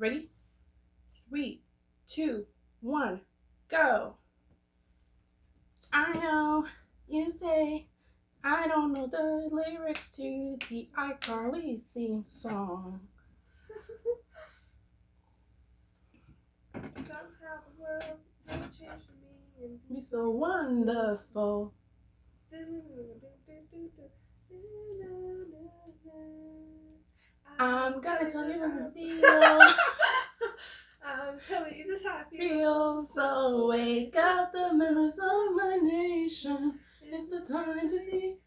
Ready? 3, 2, 1, go. I know you say I don't know the lyrics to the iCarly theme song. Somehow the world will change for me and Be so wonderful. I'm gonna tell you how to feel. I'm telling you just how I Feel so wake up the members of my nation. It's the time to see.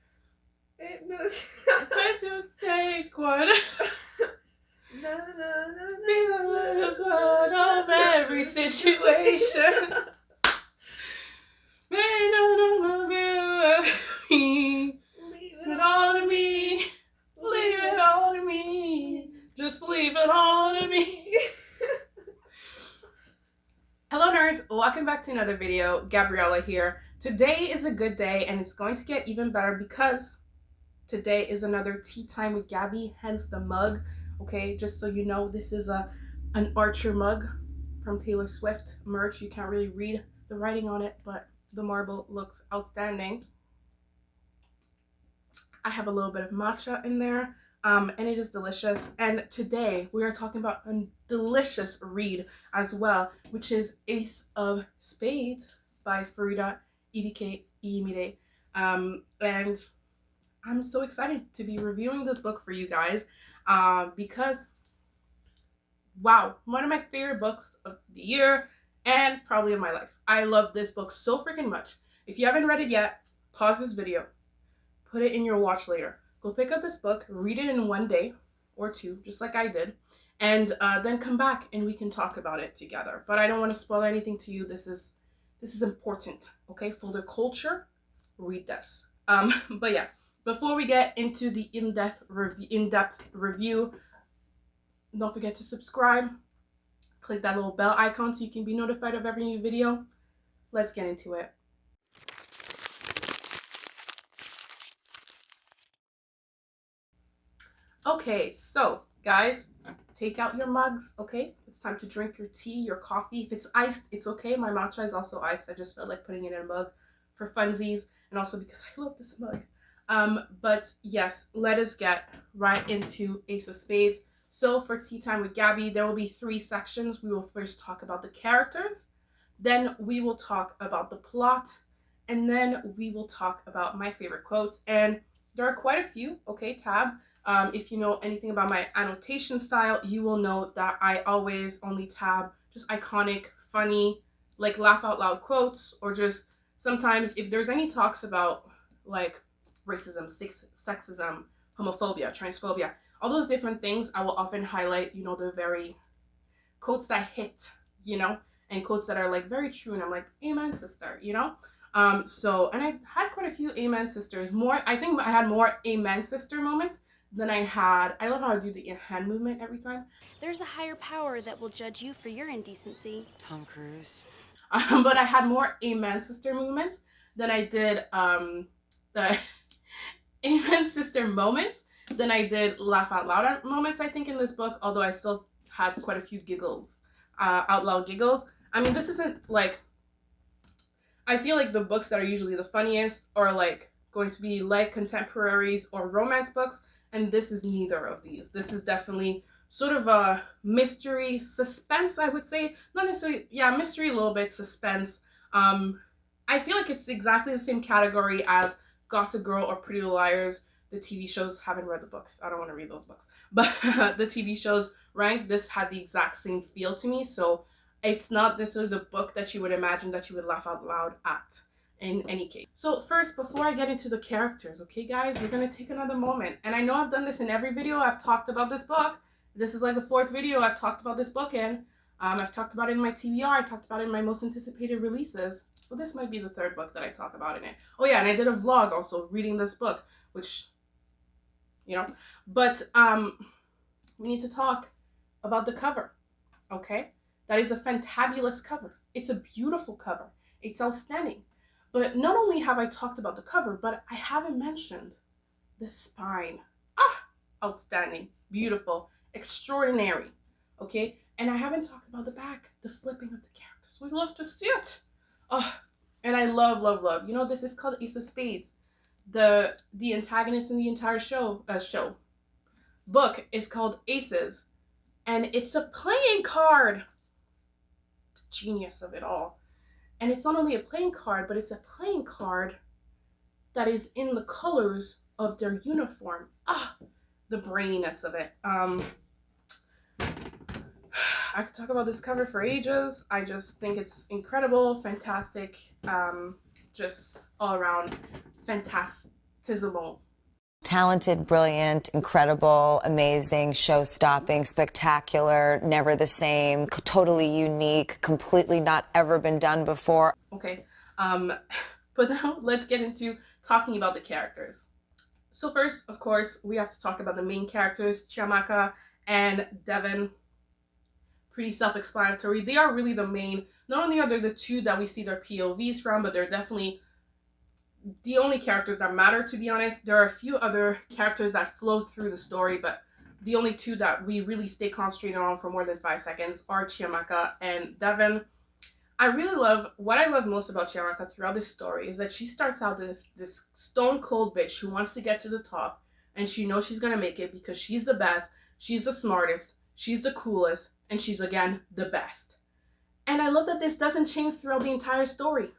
It knows. Can't you take one? No, no, no, Be the wizard of every situation. Leave it all to me. Leave it all to me. Just leave it all to me. Hello nerds, welcome back to another video. Gabriella here. Today is a good day and it's going to get even better because today is another Tea Time with Gaby, hence the mug. Okay, just so you know, this is an Archer mug from Taylor Swift merch. You can't really read the writing on it, but the marble looks outstanding. I have a little bit of matcha in there, and it is delicious. And today we are talking about a delicious read as well, which is Ace of Spades by Faridah Àbíké-Íyímídé. And I'm so excited to be reviewing this book for you guys because, wow, one of my favorite books of the year and probably of my life. I love this book so freaking much. If you haven't read it yet, pause this video, put it in your watch later. Go pick up this book, read it in one day or two, just like I did, and then come back and we can talk about it together. But I don't want to spoil anything to you. This is important, okay? For the culture, read this. But yeah, before we get into the in-depth review, don't forget to subscribe. Click that little bell icon so you can be notified of every new video. Let's get into it. Okay, so guys, take out your mugs, okay? It's time to drink your tea, your coffee. If it's iced, it's okay. My matcha is also iced. I just felt like putting it in a mug for funsies and also because I love this mug. But yes, let us get right into Ace of Spades. So for Tea Time with Gaby, there will be 3 sections. We will first talk about the characters, then we will talk about the plot, and then we will talk about my favorite quotes. And there are quite a few, okay, tab. If you know anything about my annotation style, you will know that I always only tab just iconic, funny, like laugh out loud quotes, or just sometimes if there's any talks about like racism, sexism, homophobia, transphobia, all those different things, I will often highlight, you know, the very quotes that hit, you know, and quotes that are like very true. And I'm like, amen, sister, you know? So, and I had quite a few amen sisters. I think I had more amen sister moments than I had. I love how I do the hand movement every time. There's a higher power that will judge you for your indecency. Tom Cruise. But I had more amen sister movements than I did the amen sister moments than I did laugh out loud moments, I think, in this book, although I still had quite a few giggles, out loud giggles. I mean, this isn't like, I feel like the books that are usually the funniest are like going to be like contemporaries or romance books, and this is neither of these. This is definitely sort of a mystery, suspense, I would say. Not necessarily, yeah, mystery, a little bit, suspense. I feel like it's exactly the same category as Gossip Girl or Pretty Little Liars. The TV shows, haven't read the books. I don't want to read those books. But the TV shows rank, this had the exact same feel to me. So it's not necessarily the book that you would imagine that you would laugh out loud at in any case. So first, before I get into the characters, okay guys, we're going to take another moment. And I know I've done this in every video. I've talked about this book. This is like the 4th video I've talked about this book in. I've talked about it in my TBR. I talked about it in my most anticipated releases. So this might be the 3rd book that I talk about in it. Oh yeah, and I did a vlog also reading this book, which, you know, but we need to talk about the cover, okay? That is a fantabulous cover. It's a beautiful cover. It's outstanding. But not only have I talked about the cover, but I haven't mentioned the spine. Outstanding, beautiful, extraordinary, okay? And I haven't talked about the back, the flipping of the characters. We love to see it. Oh, and I love, love, love. You know, this is called Ace of Spades. The antagonist in the entire book is called Aces. And it's a playing card. It's genius of it all. And it's not only a playing card, but it's a playing card that is in the colors of their uniform. The braininess of it. I could talk about this cover for ages. I just think it's incredible, fantastic, just all around fantastical. Talented, brilliant, incredible, amazing, show-stopping, spectacular, never the same, totally unique, completely not ever been done before. Okay, but now let's get into talking about the characters. So first, of course, we have to talk about the main characters, Chiamaka and Devin. Pretty self-explanatory. They are really the main, not only are they the two that we see their POVs from, but they're definitely the only characters that matter, to be honest. There are a few other characters that flow through the story, but the only two that we really stay concentrated on for more than 5 seconds are Chiamaka and Devin. What I love most about Chiamaka throughout this story is that she starts out this stone cold bitch who wants to get to the top, and she knows she's gonna make it because she's the best, she's the smartest, she's the coolest, and she's again the best. And I love that this doesn't change throughout the entire story.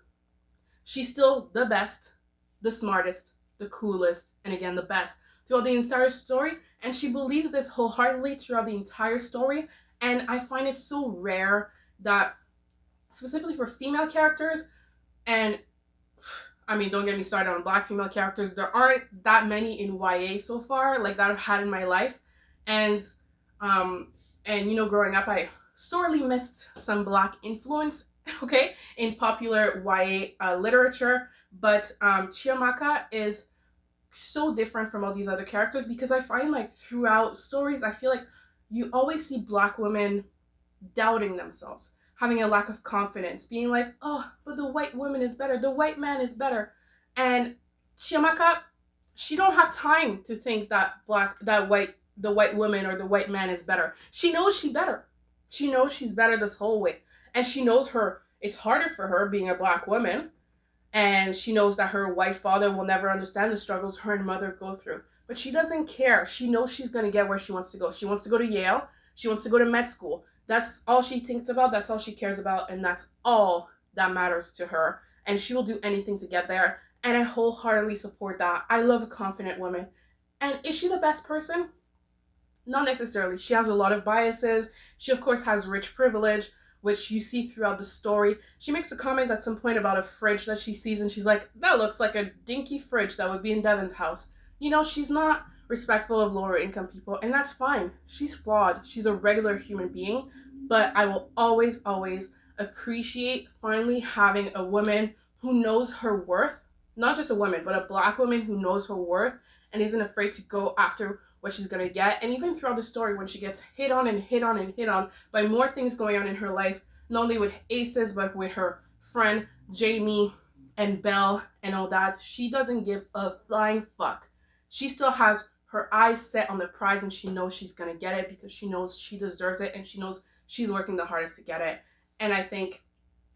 She's still the best, the smartest, the coolest, and again the best throughout the entire story, and she believes this wholeheartedly throughout the entire story. And I find it so rare that, specifically for female characters, and I mean, don't get me started on Black female characters, there aren't that many in YA so far, like that I've had in my life. And you know, growing up, I sorely missed some Black influence, okay, in popular YA literature. But Chiamaka is so different from all these other characters because I find like throughout stories, I feel like you always see Black women doubting themselves, having a lack of confidence, being like, oh, but the white woman is better, the white man is better. And Chiamaka, she don't have time to think that the white woman or the white man is better. She knows she's better. She knows she's better this whole way. And she knows it's harder for her being a Black woman. And she knows that her white father will never understand the struggles her and mother go through. But she doesn't care. She knows she's going to get where she wants to go. She wants to go to Yale. She wants to go to med school. That's all she thinks about. That's all she cares about. And that's all that matters to her. And she will do anything to get there. And I wholeheartedly support that. I love a confident woman. And is she the best person? Not necessarily. She has a lot of biases. She, of course, has rich privilege, which you see throughout the story. She makes a comment at some point about a fridge that she sees, and she's like, that looks like a dinky fridge that would be in Devin's house. You know, she's not respectful of lower income people, and that's fine. She's flawed. She's a regular human being, but I will always, always appreciate finally having a woman who knows her worth. Not just a woman, but a Black woman who knows her worth and isn't afraid to go after what she's gonna get. And even throughout the story, when she gets hit on and hit on and hit on by more things going on in her life, not only with Aces, but with her friend Jamie and Belle and all that, she doesn't give a flying fuck. She still has her eyes set on the prize, and she knows she's gonna get it because she knows she deserves it, and she knows she's working the hardest to get it. And I think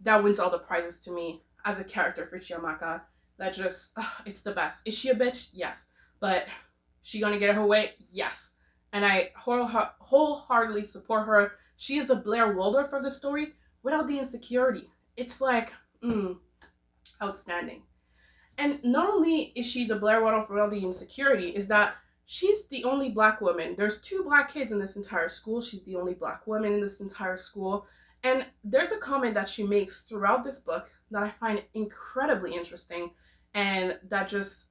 that wins all the prizes to me as a character for Chiamaka. That just, it's the best. Is she a bitch? Yes. But she gonna get her way? Yes. And I wholeheartedly support her. She is the Blair Waldorf of the story without the insecurity. It's like, outstanding. And not only is she the Blair Waldorf without the insecurity, is that she's the only Black woman. There's 2 Black kids in this entire school. She's the only Black woman in this entire school. And there's a comment that she makes throughout this book that I find incredibly interesting, and that just,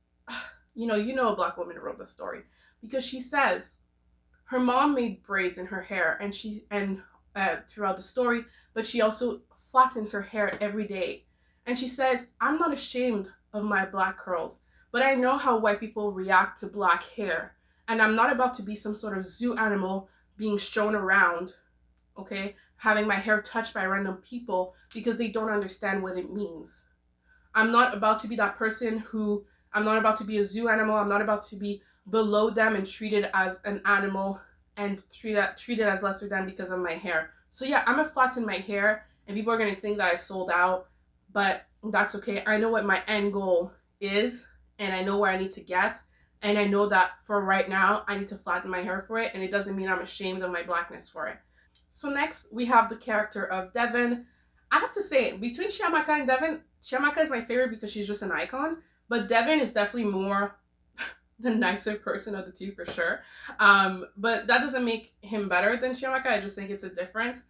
you know a Black woman wrote this story, because she says her mom made braids in her hair and throughout the story, but she also flattens her hair every day. And she says, I'm not ashamed of my Black curls, but I know how white people react to Black hair, and I'm not about to be some sort of zoo animal being shown around, okay, having my hair touched by random people because they don't understand what it means. I'm not about to be that person I'm not about to be a zoo animal. I'm not about to be below them and treated as an animal and treated as lesser than because of my hair. So yeah, I'm gonna flatten my hair, and people are gonna think that I sold out, but that's okay. I know what my end goal is, and I know where I need to get, and I know that for right now, I need to flatten my hair for it, and it doesn't mean I'm ashamed of my blackness for it. So next, we have the character of Devin. I have to say, between Chiamaka and Devin, Chiamaka is my favorite because she's just an icon, but Devin is definitely more the nicer person of the two for sure. But that doesn't make him better than Chiamaka. I just think it's a difference.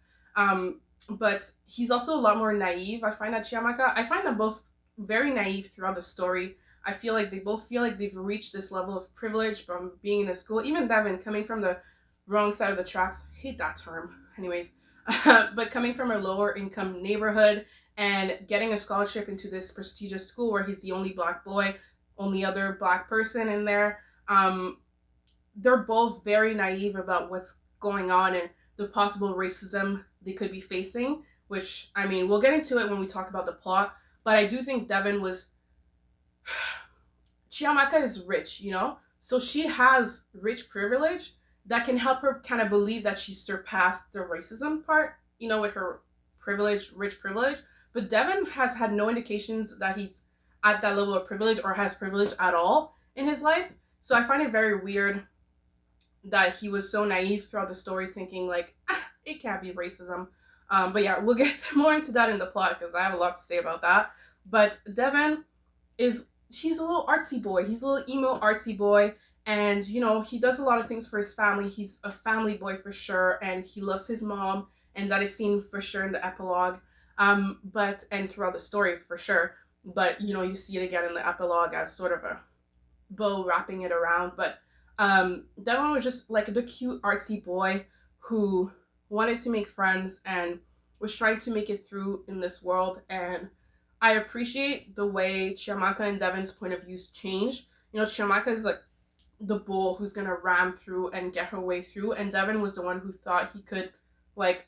But he's also a lot more naive. I find them both very naive throughout the story. I feel like they both feel like they've reached this level of privilege from being in the school. Even Devin, coming from the wrong side of the tracks, I hate that term. Anyways, but coming from a lower income neighborhood and getting a scholarship into this prestigious school where he's the only black boy, only other black person in there. They're both very naive about what's going on and the possible racism they could be facing, which, I mean, we'll get into it when we talk about the plot, but I do think Devin was... Chiamaka is rich, you know? So she has rich privilege that can help her kind of believe that she's surpassed the racism part, you know, with her rich privilege. But Devin has had no indications that he's at that level of privilege or has privilege at all in his life. So I find it very weird that he was so naive throughout the story, thinking like, it can't be racism. But yeah, we'll get more into that in the plot because I have a lot to say about that. But Devin he's a little artsy boy. He's a little emo artsy boy. And, you know, he does a lot of things for his family. He's a family boy for sure. And he loves his mom. And that is seen for sure in the epilogue. And throughout the story for sure. But, you know, you see it again in the epilogue as sort of a bow wrapping it around. But Devin was just like the cute artsy boy who wanted to make friends and was trying to make it through in this world. And I appreciate the way Chiamaka and Devin's point of views change. You know, Chiamaka is like the bull who's gonna ram through and get her way through, and Devin was the one who thought he could like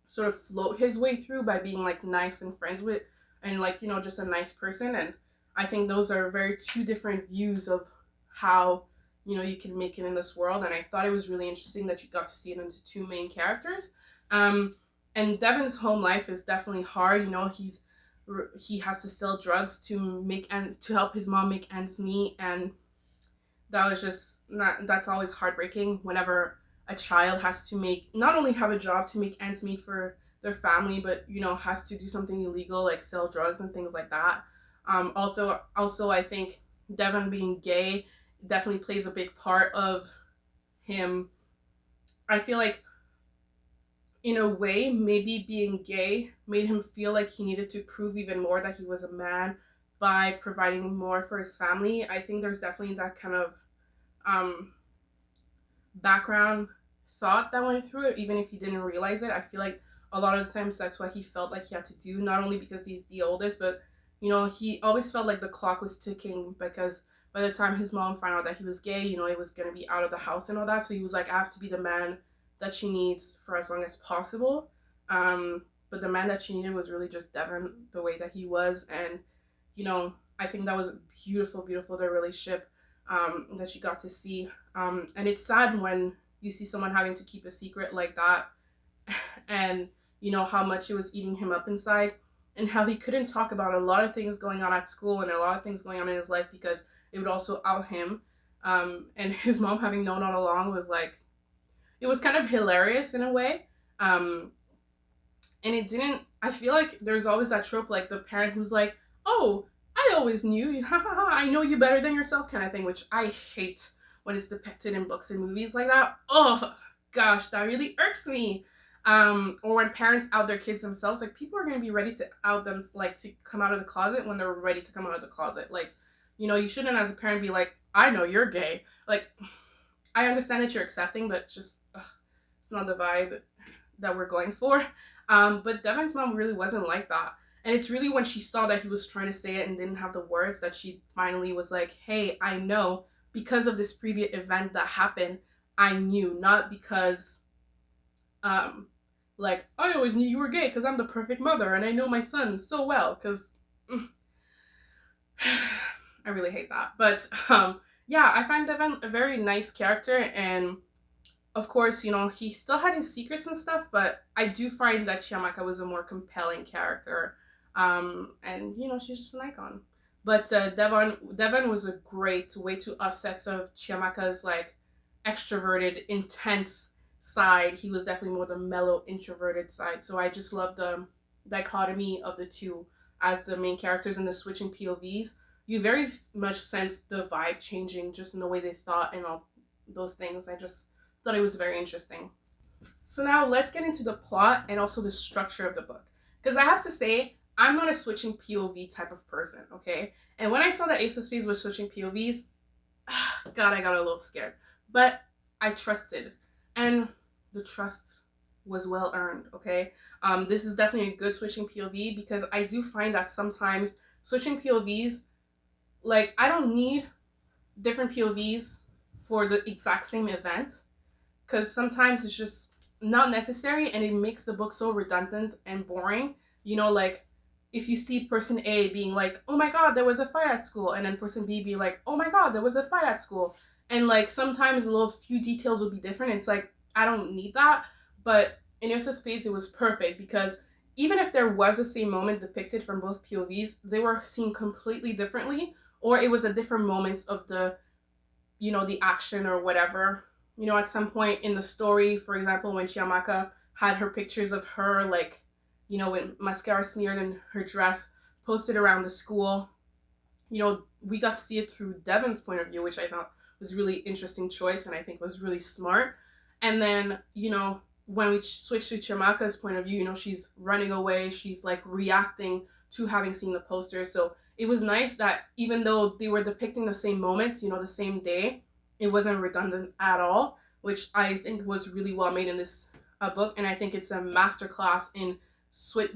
sort of float his way through by being like nice and friends with and like, you know, just a nice person. And I think those are very two different views of how, you know, you can make it in this world. And I thought it was really interesting that you got to see it in the two main characters. And Devin's home life is definitely hard. You know, he has to sell drugs to help his mom make ends meet, and that's always heartbreaking whenever a child has to not only have a job to make ends meet for their family, but, you know, has to do something illegal like sell drugs and things like that. Also, I think Devin being gay definitely plays a big part of him. I feel like, in a way, maybe being gay made him feel like he needed to prove even more that he was a man by providing more for his family. I think there's definitely that kind of background thought that went through it, even if he didn't realize it. I feel like a lot of the times that's what he felt like he had to do, not only because he's the oldest, but, you know, he always felt like the clock was ticking, because by the time his mom found out that he was gay, you know, he was going to be out of the house and all that. So he was like, I have to be the man that she needs for as long as possible. But the man that she needed was really just Devin, the way that he was. And, you know, I think that was beautiful, their relationship that she got to see. And it's sad when you see someone having to keep a secret like that, and, you know, how much it was eating him up inside, and how he couldn't talk about a lot of things going on at school and a lot of things going on in his life because it would also out him. And his mom, having known all along, was like, it was kind of hilarious in a way. And it didn't, I feel like there's always that trope, like the parent who's like, oh, I always knew you, I know you better than yourself kind of thing, which I hate when it's depicted in books and movies like that. Oh gosh, that really irks me. Or when parents out their kids themselves, like, people are going to be ready to out them, like, to come out of the closet when they're ready to come out of the closet. Like, you know, you shouldn't as a parent be like, I know you're gay. Like, I understand that you're accepting, but just, it's not the vibe that we're going for. But Devin's mom really wasn't like that. And it's really when she saw that he was trying to say it and didn't have the words that she finally was like, hey, I know because of this previous event that happened, I knew, not because, like, I always knew you were gay because I'm the perfect mother and I know my son so well, because I really hate that. But yeah, I find Devin a very nice character, and of course, you know, he still had his secrets and stuff, but I do find that Chiamaka was a more compelling character. And, you know, she's just an icon. But Devon was a great way to offset some of Chiamaka's, like, extroverted, intense side. He was definitely more the mellow, introverted side. So I just love the dichotomy of the two as the main characters and the switching POVs. You very much sense the vibe changing just in the way they thought and all those things. I just thought it was very interesting. So now let's get into the plot and also the structure of the book. Because I have to say, I'm not a switching POV type of person, okay? And when I saw that Ace of Spades was switching POVs, God, I got a little scared. But I trusted. And the trust was well earned, okay? This is definitely a good switching POV because I do find that sometimes switching POVs, like, I don't need different POVs for the exact same event because sometimes it's just not necessary and it makes the book so redundant and boring. You know, like, if you see person A being like, oh my god, there was a fight at school, and then person B be like, oh my god, there was a fight at school. And, like, sometimes a little few details will be different. It's like, I don't need that. But in Ace of Spades, it was perfect because even if there was the same moment depicted from both POVs, they were seen completely differently, or it was at different moments of the, you know, the action or whatever. You know, at some point in the story, for example, when Chiamaka had her pictures of her, like, you know, with mascara smeared in her dress, posted around the school, you know, we got to see it through Devon's point of view, which I thought was really interesting choice and I think was really smart. And then, you know, when we switch to Chiamaka's point of view, you know, she's running away, she's like reacting to having seen the poster. So it was nice that even though they were depicting the same moment, you know, the same day, it wasn't redundant at all, which I think was really well made in this book. And I think it's a masterclass in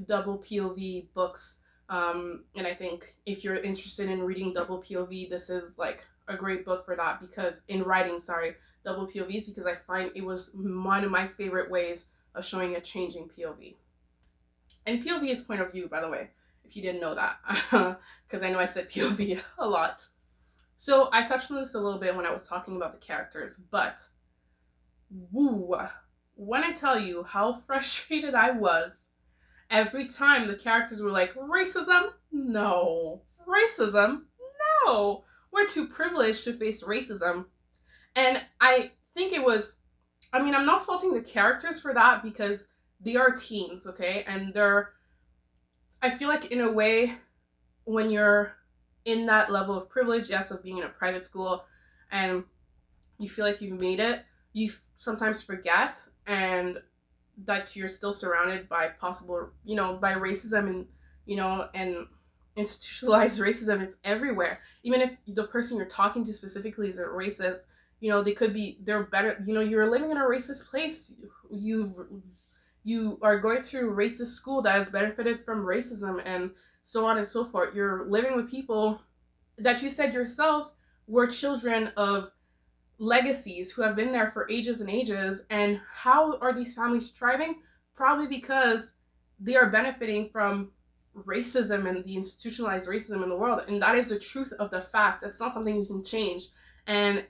double POV books. And I think if you're interested in reading double POV, this is like a great book for that because double POVs, because I find it was one of my favorite ways of showing a changing POV. And POV is point of view, by the way, if you didn't know that, because I know I said POV a lot. So I touched on this a little bit when I was talking about the characters, but woo, when I tell you how frustrated I was every time the characters were like, racism? No. Racism? No. We're too privileged to face racism. And I think it was, I mean, I'm not faulting the characters for that because they are teens, okay? And I feel like in a way, when you're in that level of privilege, yes, of being in a private school, and you feel like you've made it, you sometimes forget and that you're still surrounded by possible, you know, by racism and, you know, and institutionalized racism. It's everywhere. Even if the person you're talking to specifically is a racist, you know, they're better, you know, you're living in a racist place. You are going through racist school that has benefited from racism and so on and so forth. You're living with people that you said yourselves were children of legacies who have been there for ages and ages. And how are these families thriving? Probably because they are benefiting from racism and the institutionalized racism in the world. And that is the truth of the fact. That's not something you can change. And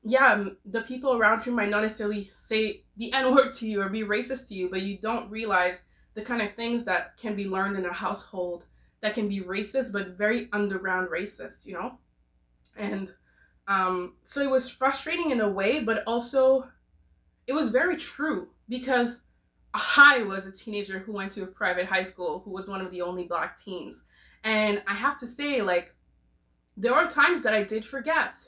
yeah, the people around you might not necessarily say the N-word to you or be racist to you, but you don't realize the kind of things that can be learned in a household that can be racist, but very underground racist, you know? And so it was frustrating in a way, but also it was very true because I was a teenager who went to a private high school, who was one of the only Black teens. And I have to say, like, there are times that I did forget.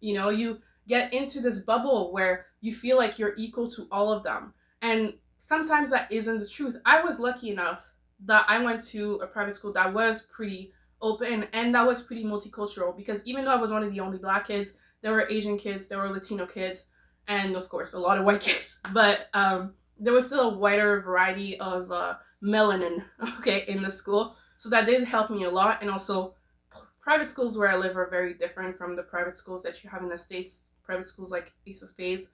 You know, you get into this bubble where you feel like you're equal to all of them. And sometimes that isn't the truth. I was lucky enough that I went to a private school that was pretty open and that was pretty multicultural, because even though I was one of the only Black kids, there were Asian kids, there were Latino kids, and of course a lot of white kids. But there was still a wider variety of melanin, okay, in the school. So that did help me a lot. And also, private schools where I live are very different from the private schools that you have in the States. Private schools like Ace of Spades,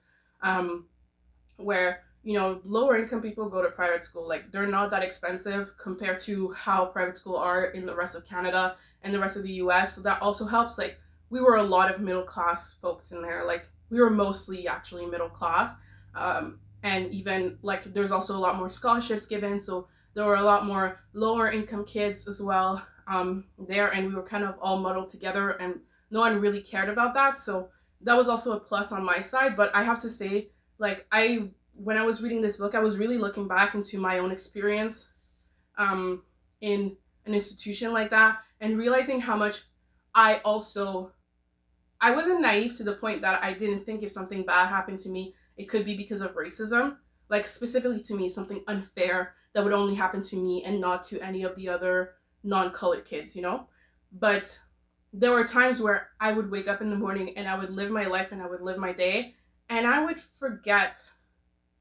where, you know, lower income people go to private school. Like, they're not that expensive compared to how private school are in the rest of Canada and the rest of the US. So that also helps. Like, we were a lot of middle class folks in there. Like, we were mostly actually middle class. And even like there's also a lot more scholarships given, so there were a lot more lower income kids as well there, and we were kind of all muddled together, and no one really cared about that. So that was also a plus on my side. But I have to say, like, when I was reading this book, I was really looking back into my own experience in an institution like that, and realizing how much I wasn't naive to the point that I didn't think if something bad happened to me, it could be because of racism. Like, specifically to me, something unfair that would only happen to me and not to any of the other non-colored kids, you know? But there were times where I would wake up in the morning and I would live my life and I would live my day, and I would forget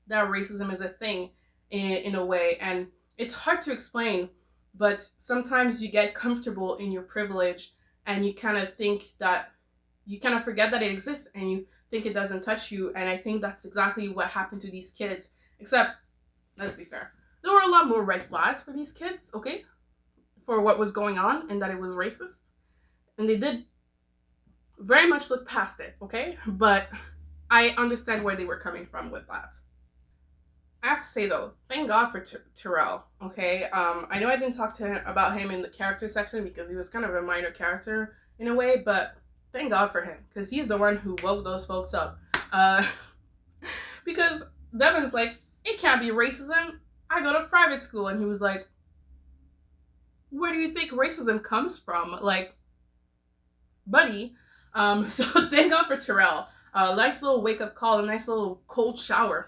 that racism is a thing in a way. And it's hard to explain, but sometimes you get comfortable in your privilege and you kind of think that you kind of forget that it exists and you think it doesn't touch you. And I think that's exactly what happened to these kids, except, let's be fair, there were a lot more red flags for these kids, okay, for what was going on and that it was racist. And they did very much look past it, okay? But I understand where they were coming from with that. I have to say though, thank God for Terrell, okay? I know I didn't talk to him about him in the character section because he was kind of a minor character in a way, but thank God for him, because he's the one who woke those folks up. Because Devin's like, it can't be racism. I go to private school. And he was like, where do you think racism comes from? Like, buddy. So thank God for Terrell. Nice little wake-up call, a nice little cold shower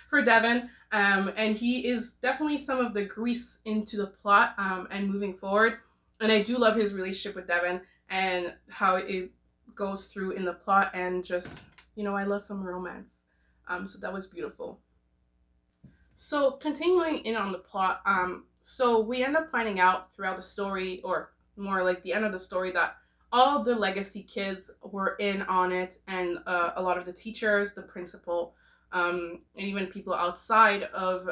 for Devin. And he is definitely some of the grease into the plot and moving forward. And I do love his relationship with Devin and how it goes through in the plot, and just, you know, I love some romance. So that was beautiful. So continuing in on the plot, so we end up finding out throughout the story, or more like the end of the story, that all the legacy kids were in on it, and a lot of the teachers, the principal, and even people outside of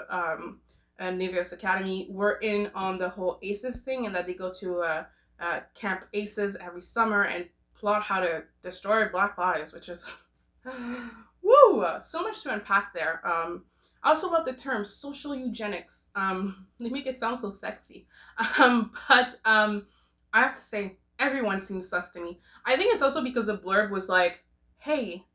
Navios Academy were in on the whole Aces thing, and that they go to Camp Aces every summer and plot how to destroy Black lives, which is woo, so much to unpack there. I also love the term social eugenics. They make it sound so sexy. But I have to say, everyone seems sus to me. I think it's also because the blurb was like, hey,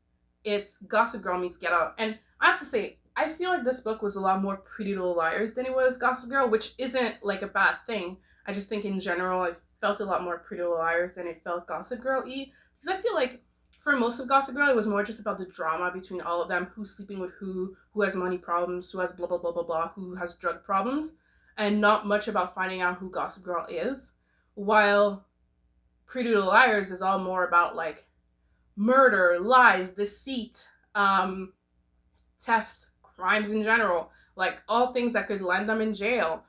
it's Gossip Girl meets Get Out. And I have to say, I feel like this book was a lot more Pretty Little Liars than it was Gossip Girl, which isn't like a bad thing. I just think in general, I felt a lot more Pretty Little Liars than it felt Gossip Girl-y. Because I feel like for most of Gossip Girl, it was more just about the drama between all of them, who's sleeping with who has money problems, who has blah, blah, blah, blah, blah, who has drug problems, and not much about finding out who Gossip Girl is. While Pretty Little Liars is all more about, like, murder, lies, deceit, theft, crimes in general, like, all things that could land them in jail,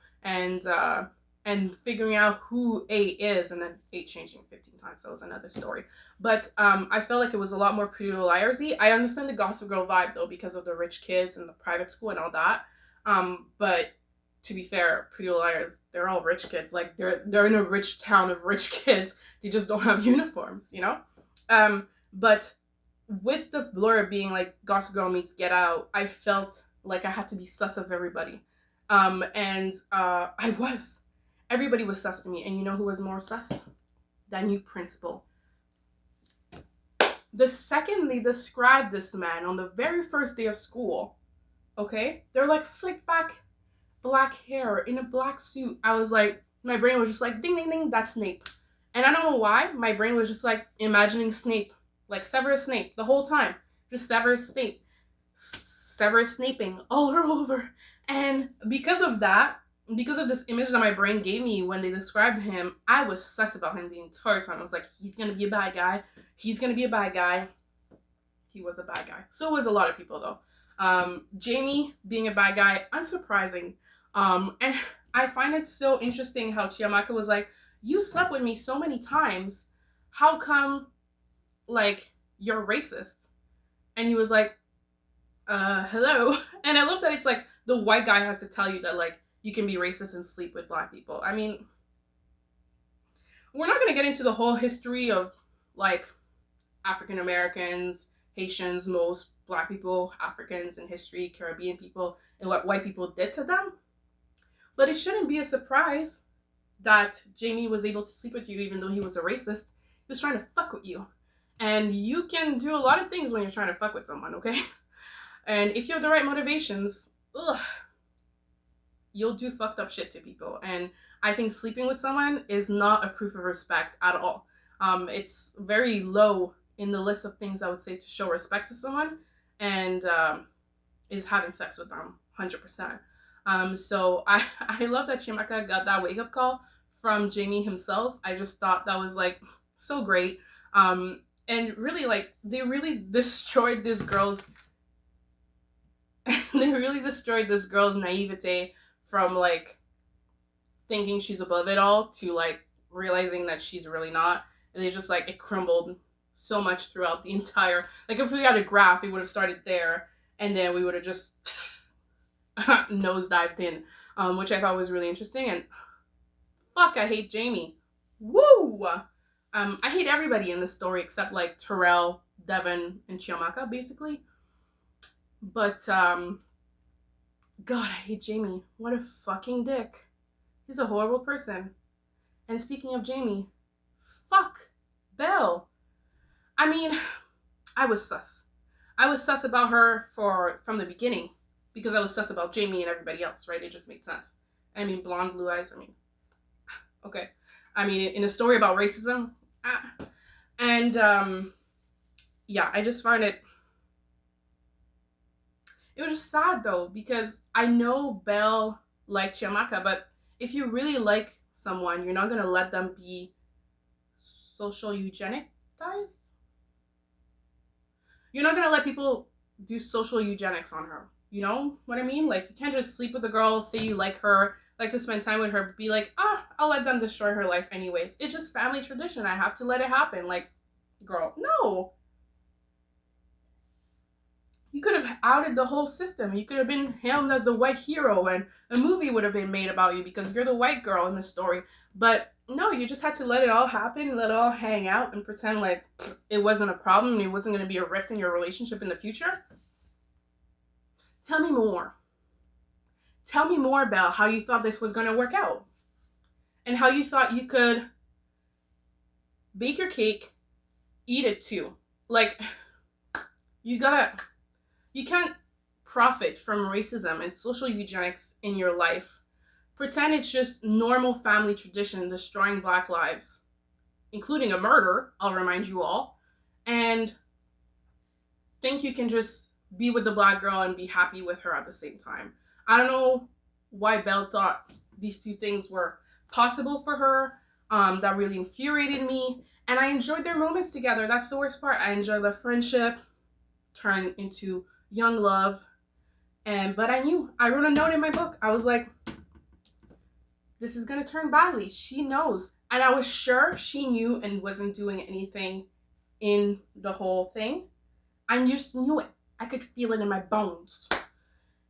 and figuring out who A is, and then A changing 15 times. That was another story. But I felt like it was a lot more Pretty Little Liars-y. I understand the Gossip Girl vibe, though, because of the rich kids and the private school and all that. But to be fair, Pretty Little Liars, they're all rich kids. Like, they're in a rich town of rich kids. They just don't have uniforms, you know? But with the blurb being, like, Gossip Girl meets Get Out, I felt like I had to be sus of everybody. And I was. Everybody was sus to me, and you know who was more sus? That new principal. The second they described this man on the very first day of school, okay? They're like slick back black hair in a black suit. I was like, my brain was just like, ding, ding, ding, that's Snape. And I don't know why, my brain was just like imagining Snape, like Severus Snape the whole time. Just Severus Snape. Severus Snaping all over. And because of that, because of this image that my brain gave me when they described him, I was sus about him the entire time. I was like, he's gonna be a bad guy. He's gonna be a bad guy. He was a bad guy. So was a lot of people, though. Jamie being a bad guy, unsurprising. And I find it so interesting how Chiamaka was like, you slept with me so many times. How come, like, you're racist? And he was like, hello. And I love that it's like the white guy has to tell you that, like, you can be racist and sleep with black people. I mean, we're not going to get into the whole history of, like, African Americans Haitians, most Black people, Africans in history, Caribbean people, and what white people did to them. But it shouldn't be a surprise that Jamie was able to sleep with you even though he was a racist. He was trying to fuck with you. And you can do a lot of things when you're trying to fuck with someone, okay? And if you have the right motivations, you'll do fucked up shit to people. And I think sleeping with someone is not a proof of respect at all. It's very low in the list of things I would say to show respect to someone, and is having sex with them, 100%. So I love that Chiamaka got that wake-up call from Jamie himself. I just thought that was like so great. And really, like, they really destroyed this girl's naivete from like thinking she's above it all to like realizing that she's really not. And they just like, it crumbled so much throughout the entire, like if we had a graph, it would have started there and then we would have just nosedived in, which I thought was really interesting. And fuck, I hate Jamie. Woo! I hate everybody in this story except like Terrell, Devin, and Chiamaka, basically. But, God, I hate Jamie. What a fucking dick. He's a horrible person. And speaking of Jamie, fuck Belle. I mean, I was sus. I was sus about her from the beginning because I was sus about Jamie and everybody else, right? It just made sense. I mean, blonde, blue eyes, I mean, okay. I mean, in a story about racism, and yeah, I just find it was just sad though, because I know Belle liked Chiamaka, but if you really like someone, you're not gonna let them be social eugenicized. You're not gonna let people do social eugenics on her. You know what I mean? Like, you can't just sleep with a girl, say you like her, like to spend time with her, but be like, I'll let them destroy her life anyways. It's just family tradition. I have to let it happen. Like, girl, no. You could have outed the whole system. You could have been hailed as the white hero and a movie would have been made about you because you're the white girl in the story. But no, you just had to let it all happen, let it all hang out and pretend like it wasn't a problem and it wasn't going to be a rift in your relationship in the future. Tell me more. Tell me more about how you thought this was going to work out and how you thought you could bake your cake, eat it too. Like, you can't profit from racism and social eugenics in your life. Pretend it's just normal family tradition destroying Black lives, including a murder, I'll remind you all, and think you can just be with the Black girl and be happy with her at the same time. I don't know why Belle thought these two things were possible for her. That really infuriated me. And I enjoyed their moments together. That's the worst part. I enjoyed their friendship turn into young love. But I wrote a note in my book. I was like, this is going to turn badly. She knows. And I was sure she knew and wasn't doing anything in the whole thing. I just knew it. I could feel it in my bones.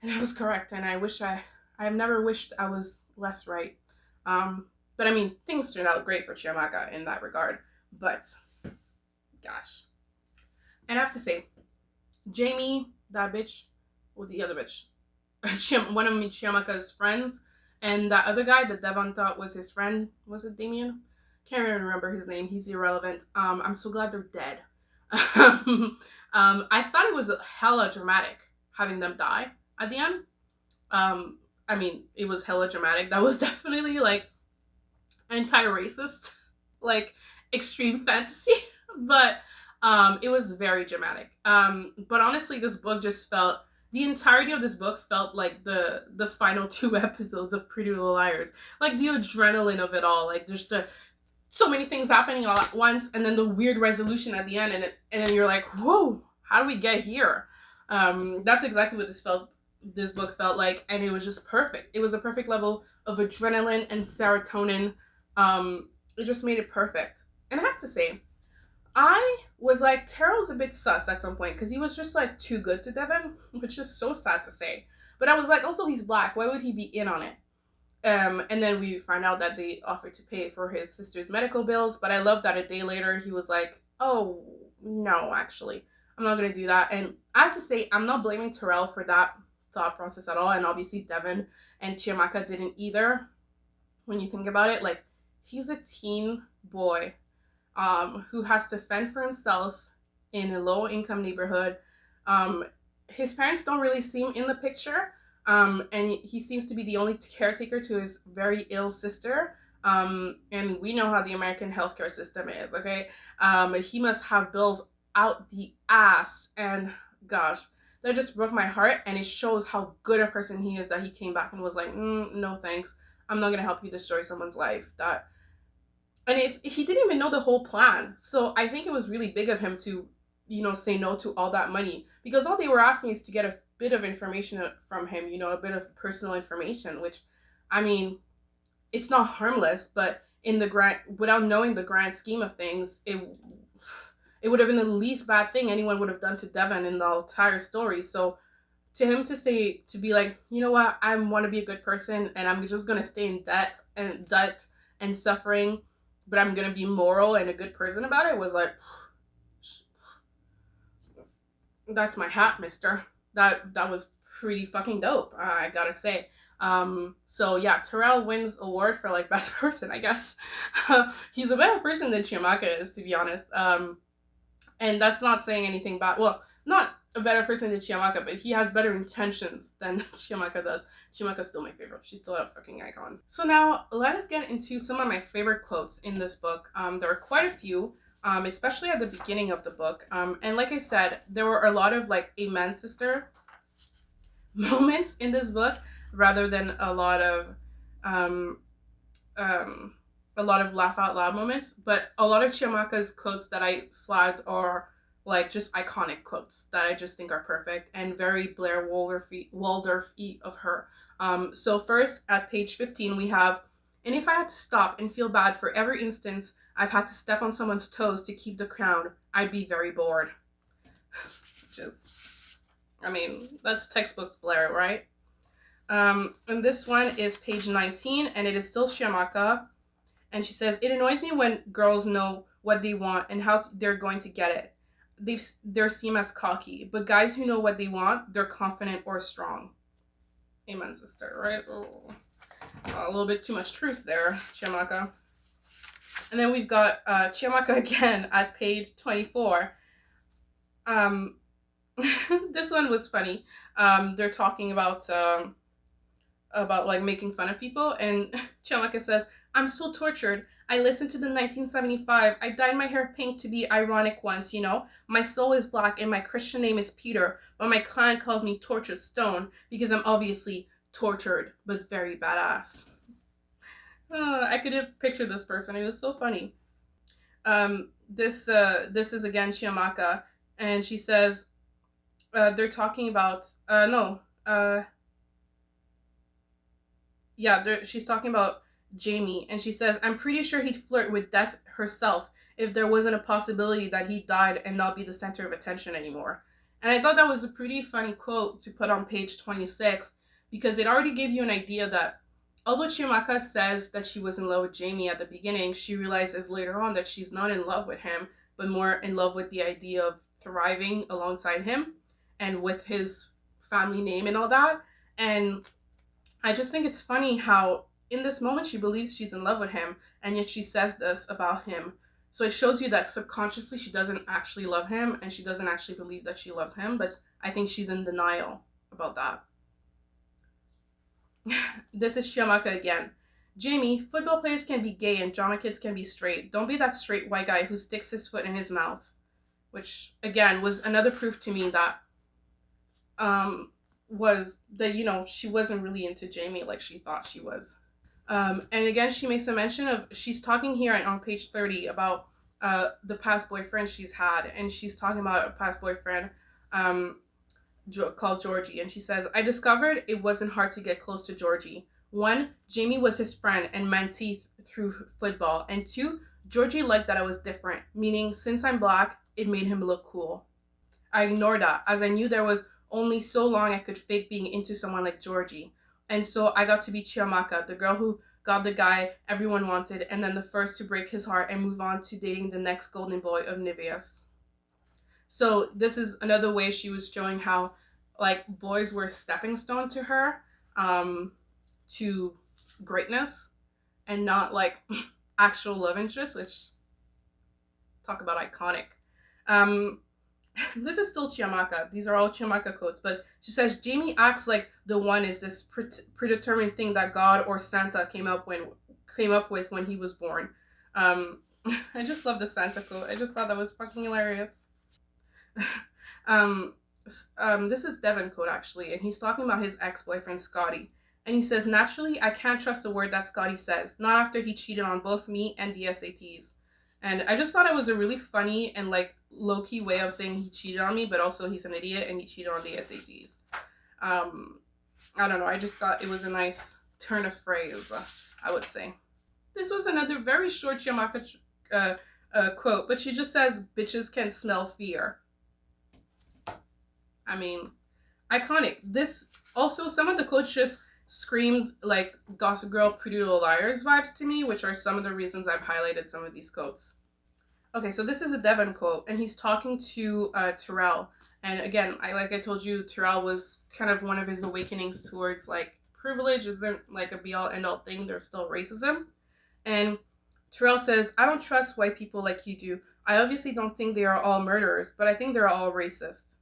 And I was correct. And I have never wished I was less right. But I mean, things turned out great for Chiamaka in that regard. But, gosh. And I have to say, Jamie, that bitch, or the other bitch, one of Chiamaka's friends, and that other guy that Devon thought was his friend, was it Damien? Can't even remember his name. He's irrelevant. I'm so glad they're dead. I thought it was hella dramatic having them die at the end. I mean, it was hella dramatic. That was definitely like anti-racist, like extreme fantasy, but it was very dramatic. But honestly, this book just felt, the entirety of this book felt like the final 2 episodes of Pretty Little Liars. Like the adrenaline of it all, like just so many things happening all at once, and then the weird resolution at the end, and then you're like, whoa, how do we get here? That's exactly what this book felt like, and it was just perfect. It was a perfect level of adrenaline and serotonin. It just made it perfect. And I have to say, I was like, Terrell's a bit sus at some point because he was just like too good to Devin, which is so sad to say. But I was like, also he's Black. Why would he be in on it? And then we find out that they offered to pay for his sister's medical bills. But I love that a day later he was like, oh, no, actually, I'm not gonna do that. And I have to say, I'm not blaming Terrell for that thought process at all. And obviously Devin and Chiamaka didn't either. When you think about it, like, he's a teen boy who has to fend for himself in a low income neighborhood. His parents don't really seem in the picture. And he seems to be the only caretaker to his very ill sister. And we know how the American healthcare system is, okay? He must have bills out the ass. And gosh, that just broke my heart. And it shows how good a person he is that he came back and was like, no thanks. I'm not gonna help you destroy someone's life. And he didn't even know the whole plan. So I think it was really big of him to, say no to all that money, because all they were asking is to get a bit of information from him, a bit of personal information, which, I mean, it's not harmless, but without knowing the grand scheme of things, it would have been the least bad thing anyone would have done to Devin in the entire story. So to him to be like, you know what, I want to be a good person and I'm just going to stay in debt and suffering, but I'm going to be moral and a good person about it, was like, that's my hat, mister. That was pretty fucking dope, I gotta say. So yeah, Terrell wins award for like best person, I guess. He's a better person than Chiamaka is, to be honest. And that's not saying anything bad. Well, not a better person than Chiamaka, but he has better intentions than Chiamaka does. Chiamaka's still my favorite. She's still a fucking icon. So now let us get into some of my favorite quotes in this book. There are quite a few. Especially at the beginning of the book. And like I said, there were a lot of like amen sister moments in this book, rather than a lot of laugh out loud moments. But a lot of Chiamaka's quotes that I flagged are like just iconic quotes that I just think are perfect and very Blair Waldorf-y of her. So first at page 15 we have, and if I had to stop and feel bad for every instance I've had to step on someone's toes to keep the crown, I'd be very bored. That's textbook Blair, right? And this one is page 19, and it is still Chiamaka. And she says, it annoys me when girls know what they want and how they're going to get it. They're seen as cocky, but guys who know what they want, they're confident or strong. Amen, sister, right? Oh. A little bit too much truth there, Chiamaka. And then we've got Chiamaka again at page 24. This one was funny. They're talking about like making fun of people, and Chiamaka says, I'm so tortured. I listened to the 1975. I dyed my hair pink to be ironic once, My soul is black and my Christian name is Peter, but my clan calls me Tortured Stone because I'm obviously tortured, but very badass. I could have pictured this person. It was so funny. This is again Chiamaka, and she says, they're talking about she's talking about Jamie, and she says, I'm pretty sure he'd flirt with death herself if there wasn't a possibility that he died and not be the center of attention anymore. And I thought that was a pretty funny quote to put on page 26, because it already gave you an idea that although Chiamaka says that she was in love with Jamie at the beginning, she realizes later on that she's not in love with him, but more in love with the idea of thriving alongside him and with his family name and all that. And I just think it's funny how in this moment she believes she's in love with him, and yet she says this about him. So it shows you that subconsciously she doesn't actually love him, and she doesn't actually believe that she loves him, but I think she's in denial about that. This is Chiamaka again. Jamie, football players can be gay and drama kids can be straight. Don't be that straight white guy who sticks his foot in his mouth. Which, again, was another proof to me that, she wasn't really into Jamie like she thought she was. And again, she makes a mention of, she's talking here on page 30 about the past boyfriend she's had. And she's talking about a past boyfriend called Georgie, and she says, I discovered it wasn't hard to get close to Georgie. 1, Jamie was his friend and mentee through football, and 2, Georgie liked that I was different, meaning since I'm black, it made him look cool. I ignored that, as I knew there was only so long I could fake being into someone like Georgie, and so I got to be Chiamaka, the girl who got the guy everyone wanted, and then the first to break his heart and move on to dating the next golden boy of Niveus. So this is another way she was showing how like boys were stepping stone to her, to greatness, and not like actual love interest, which, talk about iconic. Um, this is still Chiamaka. These are all Chiamaka quotes, but she says Jamie acts like the one is this predetermined thing that God or Santa came up with when he was born. I just love the Santa quote. I just thought that was fucking hilarious. This is Devin quote actually, and he's talking about his ex-boyfriend Scotty. And he says, naturally, I can't trust a word that Scotty says, not after he cheated on both me and the SATs. And I just thought it was a really funny and like low-key way of saying he cheated on me, but also he's an idiot and he cheated on the SATs. I don't know, I just thought it was a nice turn of phrase, I would say. This was another very short Chiamaka quote, but she just says, bitches can smell fear. I mean, iconic. This, also, some of the quotes just screamed like Gossip Girl, Pretty Little Liars vibes to me, which are some of the reasons I've highlighted some of these quotes. Okay, so this is a Devin quote, and he's talking to Terrell. And again, like I told you, Terrell was kind of one of his awakenings towards like privilege isn't like a be-all end-all thing. There's still racism. And Terrell says, I don't trust white people like you do. I obviously don't think they are all murderers, but I think they're all racist.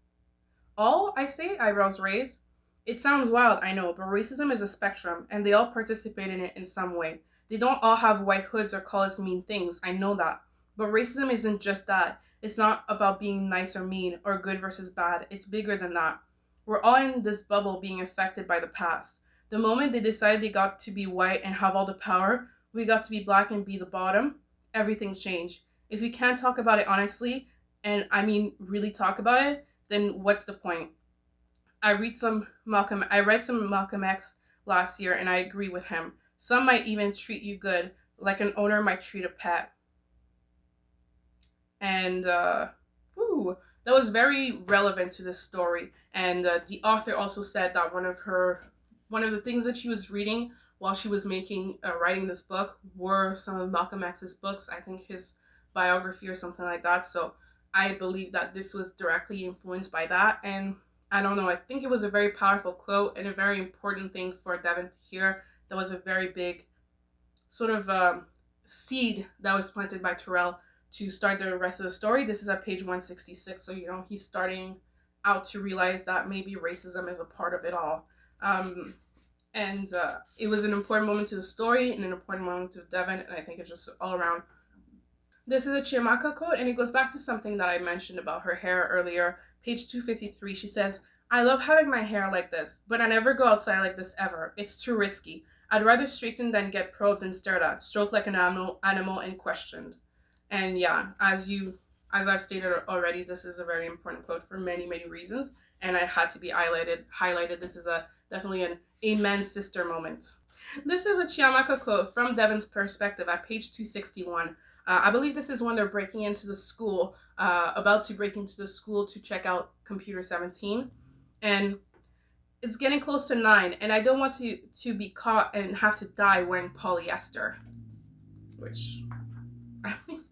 All, I say, eyebrows raised. It sounds wild, I know, but racism is a spectrum, and they all participate in it in some way. They don't all have white hoods or call us mean things, I know that. But racism isn't just that. It's not about being nice or mean, or good versus bad. It's bigger than that. We're all in this bubble being affected by the past. The moment they decided they got to be white and have all the power, we got to be black and be the bottom, everything changed. If we can't talk about it honestly, and I mean really talk about it, then what's the point? I read some Malcolm X last year, and I agree with him. Some might even treat you good, like an owner might treat a pet. And that was very relevant to this story. And the author also said that one of the things that she was reading while she was writing this book were some of Malcolm X's books. I think his biography or something like that. So I believe that this was directly influenced by that. And I don't know, I think it was a very powerful quote and a very important thing for Devin to hear. That was a very big sort of seed that was planted by Terrell to start the rest of the story. This is at page 166, so he's starting out to realize that maybe racism is a part of it all. It was an important moment to the story and an important moment to Devin, and I think it's just all around. This is a Chiamaka quote, and it goes back to something that I mentioned about her hair earlier. Page 253, she says, I love having my hair like this, but I never go outside like this ever. It's too risky. I'd rather straighten than get probed and stared at, stroked like an animal and questioned. And yeah, as I've stated already, this is a very important quote for many, many reasons, and it had to be highlighted. This is definitely an amen sister moment. This is a Chiamaka quote from Devin's perspective at page 261. I believe this is when they're breaking into the school, about to break into the school to check out computer 17. And it's getting close to 9, and I don't want to be caught and have to die wearing polyester. Which, I mean,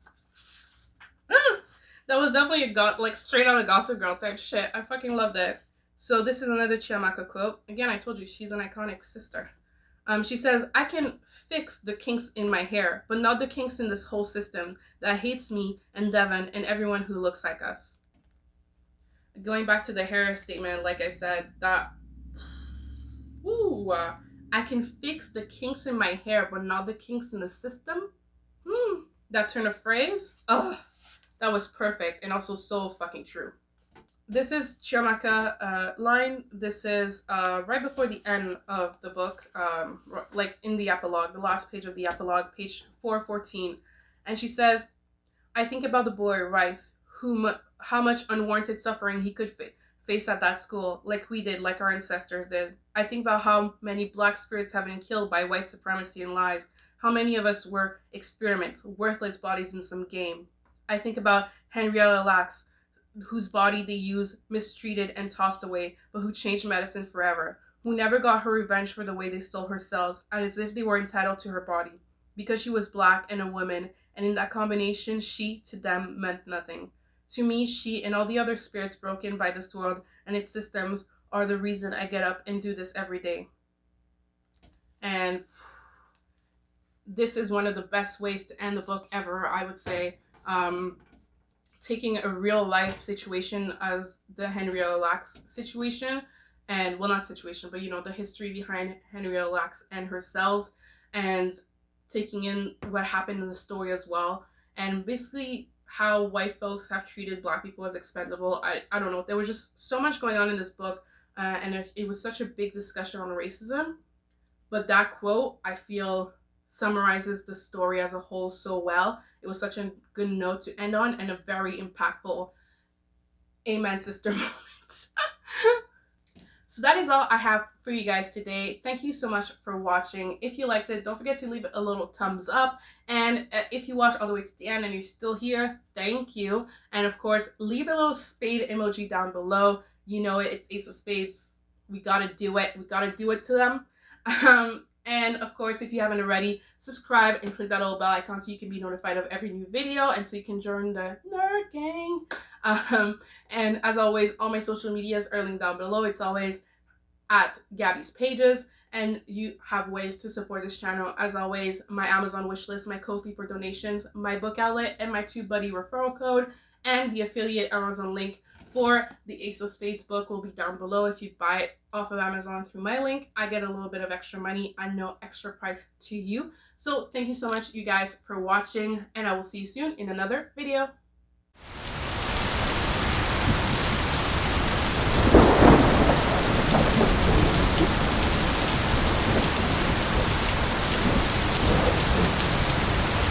that was definitely like straight out of Gossip Girl type shit. I fucking loved it. So this is another Chiamaka quote. Again, I told you, she's an iconic sister. She says, I can fix the kinks in my hair, but not the kinks in this whole system that hates me and Devin and everyone who looks like us. Going back to the hair statement, like I said, that, I can fix the kinks in my hair, but not the kinks in the system? That turn of phrase, that was perfect and also so fucking true. This is Chiamaka line. This is right before the end of the book, like in the epilogue, the last page of the epilogue, page 414. And she says, I think about the boy, Rice, how much unwarranted suffering he could face at that school, like we did, like our ancestors did. I think about how many black spirits have been killed by white supremacy and lies. How many of us were experiments, worthless bodies in some game. I think about Henrietta Lacks, whose body they used, mistreated, and tossed away, but who changed medicine forever, who never got her revenge for the way they stole her cells, and as if they were entitled to her body, because she was black and a woman, and in that combination, she, to them, meant nothing. To me, she and all the other spirits broken by this world and its systems are the reason I get up and do this every day. And this is one of the best ways to end the book ever, I would say. Taking a real life situation as the Henrietta Lacks situation, and well, not situation, but you know, the history behind Henrietta Lacks and her cells, and taking in what happened in the story as well, and basically how white folks have treated Black people as expendable. I don't know, there was just so much going on in this book, and it was such a big discussion on racism, but that quote, I feel, summarizes the story as a whole so well. It was such a good note to end on, and a very impactful amen sister moment. So that is all I have for you guys today. Thank you so much for watching. If you liked it, don't forget to leave it a little thumbs up. And if you watch all the way to the end and you're still here, thank you. And of course, leave a little spade emoji down below. You know it, it's Ace of Spades. We gotta do it. We gotta do it to them. And of course, if you haven't already, subscribe and click that little bell icon so you can be notified of every new video and so you can join the nerd gang. And as always, all my social medias are linked down below. It's always at GabysPages, and you have ways to support this channel. As always, my Amazon wishlist, my Ko-fi for donations, my book outlet, and my TubeBuddy referral code, and the affiliate Amazon link for the Ace of Spades book will be down below. If you buy it off of Amazon through my link, I get a little bit of extra money and no extra price to you. So thank you so much, you guys, for watching, and I will see you soon in another video.